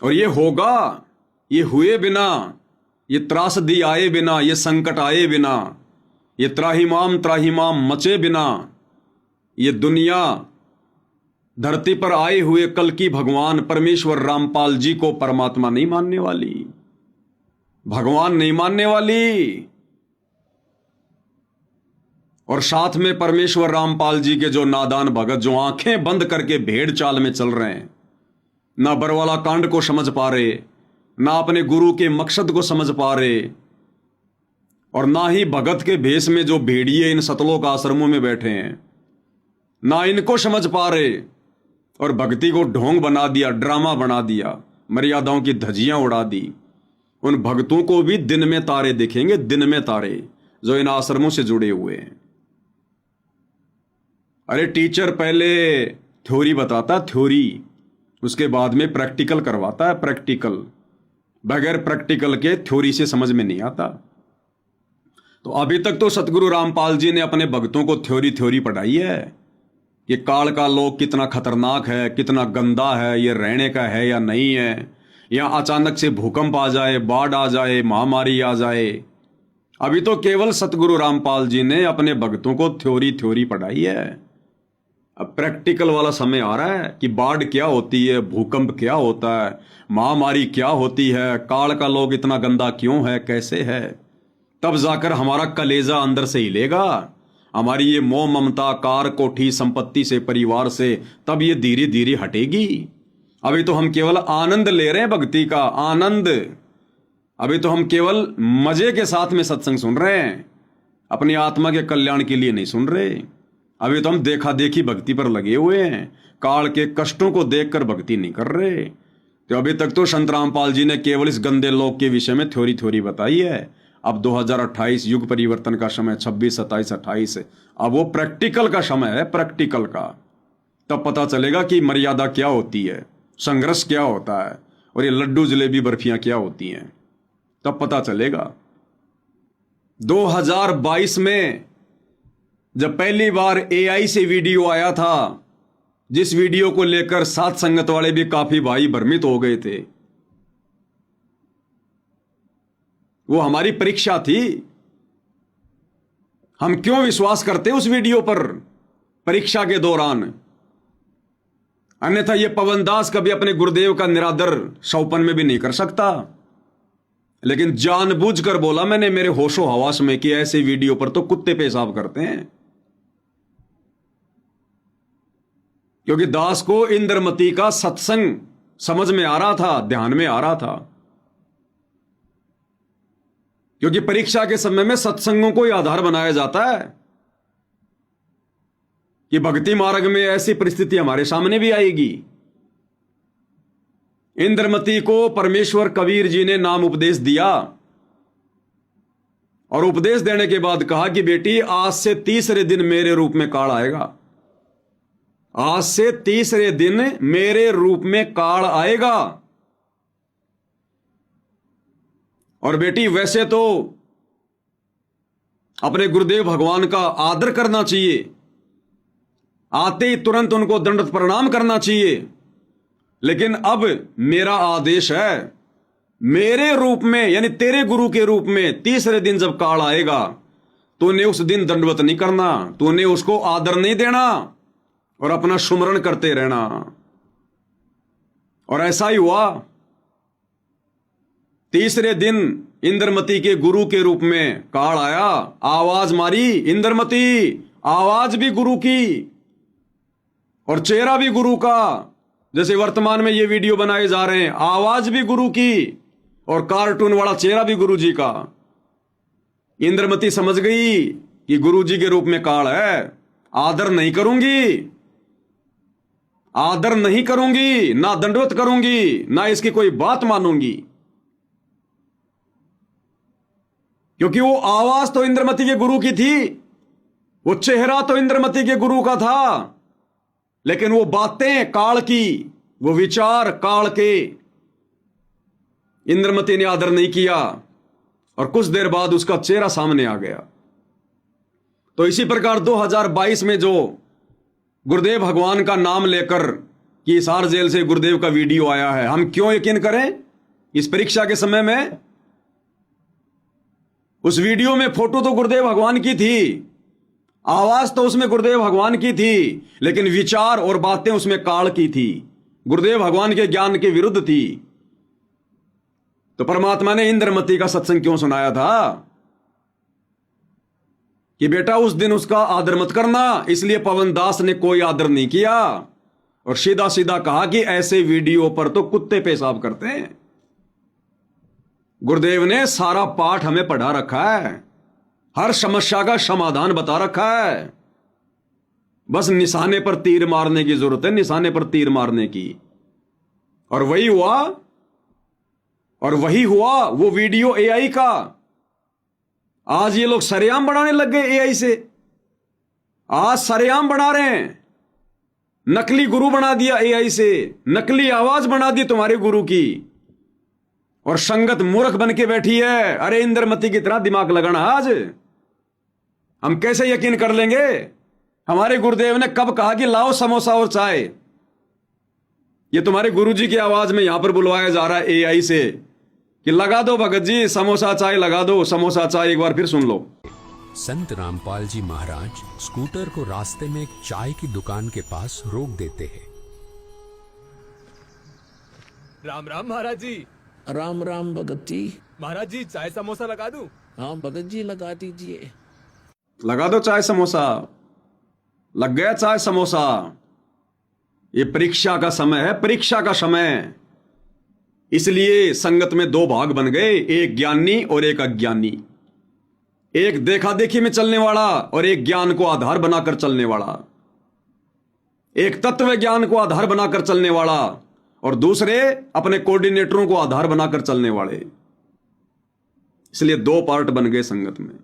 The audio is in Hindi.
और ये होगा, ये हुए बिना, ये त्रासदी आए बिना, ये संकट आए बिना, ये त्राहिमाम मचे बिना, ये दुनिया धरती पर आए हुए कल की भगवान परमेश्वर रामपाल जी को परमात्मा नहीं मानने वाली, भगवान नहीं मानने वाली। और साथ में परमेश्वर रामपाल जी के जो नादान भगत, जो आंखें बंद करके भेड़ चाल में चल रहे हैं, ना बरवाला कांड को समझ पा रहे, ना अपने गुरु के मकसद को समझ पा रहे, और ना ही भगत के भेष में जो भेड़िए इन सतलोक आश्रमों में बैठे हैं, ना इनको समझ पा रहे, और भक्ति को ढोंग बना दिया, ड्रामा बना दिया, मर्यादाओं की धज्जियां उड़ा दी। उन भक्तों को भी दिन में तारे दिखेंगे, दिन में तारे, जो इन आश्रमों से जुड़े हुए हैं। अरे टीचर पहले थ्योरी बताता, थ्योरी, उसके बाद में प्रैक्टिकल करवाता है, प्रैक्टिकल। बगैर प्रैक्टिकल के थ्योरी से समझ में नहीं आता। तो अभी तक तो सतगुरु रामपाल जी ने अपने भक्तों को थ्योरी पढ़ाई है कि काल का लोक कितना खतरनाक है, कितना गंदा है, ये रहने का है या नहीं है, या अचानक से भूकंप आ जाए, बाढ़ आ जाए, महामारी आ जाए। अभी तो केवल सतगुरु रामपाल जी ने अपने भक्तों को थ्योरी पढ़ाई है। अब प्रैक्टिकल वाला समय आ रहा है कि बाढ़ क्या होती है, भूकंप क्या होता है, महामारी क्या होती है, काल का लोक इतना गंदा क्यों है, कैसे है। तब जाकर हमारा कलेजा अंदर से हिलेगा, हमारी ये मोह ममता, कार कोठी संपत्ति से, परिवार से, तब ये धीरे धीरे हटेगी। अभी तो हम केवल आनंद ले रहे हैं, भक्ति का आनंद। अभी तो हम केवल मजे के साथ में सत्संग सुन रहे हैं, अपनी आत्मा के कल्याण के लिए नहीं सुन रहे। अभी तो हम देखा देखी भक्ति पर लगे हुए हैं, काल के कष्टों को देखकर भक्ति नहीं कर रहे। तो अभी तक तो संत रामपाल जी ने केवल इस गंदे लोक के विषय में थ्योरी बताई है। अब 2028 युग परिवर्तन का समय, 26, 27, 28, अब वो प्रैक्टिकल का समय है, प्रैक्टिकल का। तब पता चलेगा कि मर्यादा क्या होती है, संघर्ष क्या होता है, और ये लड्डू जलेबी बर्फियां क्या होती हैं, तब पता चलेगा। 2022 में जब पहली बार AI से वीडियो आया था, जिस वीडियो को लेकर साथ संगत वाले भी काफी भाई भ्रमित हो गए थे, वो हमारी परीक्षा थी। हम क्यों विश्वास करते उस वीडियो पर परीक्षा के दौरान। अन्यथा ये पवन दास कभी अपने गुरुदेव का निरादर सौपन में भी नहीं कर सकता। लेकिन जानबूझकर बोला मैंने मेरे होशो हवास में कि ऐसे वीडियो पर तो कुत्ते पेशाब करते हैं। क्योंकि दास को इंद्रमती का सत्संग समझ में आ रहा था, ध्यान में आ रहा था। क्योंकि परीक्षा के समय में सत्संगों को ही आधार बनाया जाता है कि भक्ति मार्ग में ऐसी परिस्थिति हमारे सामने भी आएगी। इंद्रमती को परमेश्वर कबीर जी ने नाम उपदेश दिया, और उपदेश देने के बाद कहा कि बेटी आज से तीसरे दिन मेरे रूप में काल आएगा, आज से तीसरे दिन मेरे रूप में काल आएगा। और बेटी वैसे तो अपने गुरुदेव भगवान का आदर करना चाहिए, आते ही तुरंत उनको दंडवत प्रणाम करना चाहिए, लेकिन अब मेरा आदेश है, मेरे रूप में यानी तेरे गुरु के रूप में तीसरे दिन जब काल आएगा, तूने उस दिन दंडवत नहीं करना, तूने उसको आदर नहीं देना और अपना सुमरण करते रहना। और ऐसा ही हुआ। तीसरे दिन इंद्रमती के गुरु के रूप में काल आया, आवाज मारी इंद्रमती, आवाज भी गुरु की और चेहरा भी गुरु का। जैसे वर्तमान में ये वीडियो बनाए जा रहे हैं, आवाज भी गुरु की और कार्टून वाला चेहरा भी गुरु जी का। इंद्रमती समझ गई कि गुरु जी के रूप में काल है, आदर नहीं करूंगी, आदर नहीं करूंगी, ना दंडवत करूंगी, ना इसकी कोई बात मानूंगी। क्योंकि वो आवाज तो इंद्रमती के गुरु की थी, वो चेहरा तो इंद्रमती के गुरु का था, लेकिन वो बातें काल की, वो विचार काल के। इंद्रमती ने आदर नहीं किया और कुछ देर बाद उसका चेहरा सामने आ गया। तो इसी प्रकार 2022 में जो गुरुदेव भगवान का नाम लेकर कि हिसार जेल से गुरुदेव का वीडियो आया है, हम क्यों यकीन करें? इस परीक्षा के समय में उस वीडियो में फोटो तो गुरुदेव भगवान की थी, आवाज तो उसमें गुरुदेव भगवान की थी, लेकिन विचार और बातें उसमें काल की थी, गुरुदेव भगवान के ज्ञान के विरुद्ध थी। तो परमात्मा ने इंद्रमती का सत्संग क्यों सुनाया था कि बेटा उस दिन उसका आदर मत करना, इसलिए पवन दास ने कोई आदर नहीं किया और सीधा सीधा कहा कि ऐसे वीडियो पर तो कुत्ते पेशाब करते हैं। गुरुदेव ने सारा पाठ हमें पढ़ा रखा है, हर समस्या का समाधान बता रखा है, बस निशाने पर तीर मारने की जरूरत है, निशाने पर तीर मारने की। और वही हुआ वो वीडियो एआई का। आज ये लोग सरेआम बनाने लग गए एआई से, आज सरेआम बना रहे हैं, नकली गुरु बना दिया एआई से, नकली आवाज बना दी तुम्हारे गुरु की, और संगत मूर्ख बन के बैठी है। अरे इंद्रमती की तरह दिमाग लगाना, आज हम कैसे यकीन कर लेंगे? हमारे गुरुदेव ने कब कहा कि लाओ समोसा और चाय? ये तुम्हारे गुरुजी की आवाज में यहां पर बुलवाया जा रहा है एआई से कि लगा दो भगत जी समोसा चाय, लगा दो समोसा चाय। एक बार फिर सुन लो। संत रामपाल जी महाराज स्कूटर को रास्ते में एक चाय की दुकान के पास रोक देते हैं। राम राम महाराज जी। राम राम भगत जी। महाराज जी चाय समोसा लगा दूं? हाँ भगत जी लगा दीजिए। लगा दो चाय समोसा। लग गया चाय समोसा। ये परीक्षा का समय है, परीक्षा का समय। इसलिए संगत में दो भाग बन गए, एक ज्ञानी और एक अज्ञानी, एक देखा देखी में चलने वाला और एक ज्ञान को आधार बनाकर चलने वाला, एक तत्व ज्ञान को आधार बनाकर चलने वाला और दूसरे अपने कोऑर्डिनेटरों को आधार बनाकर चलने वाले। इसलिए दो पार्ट बन गए संगत में।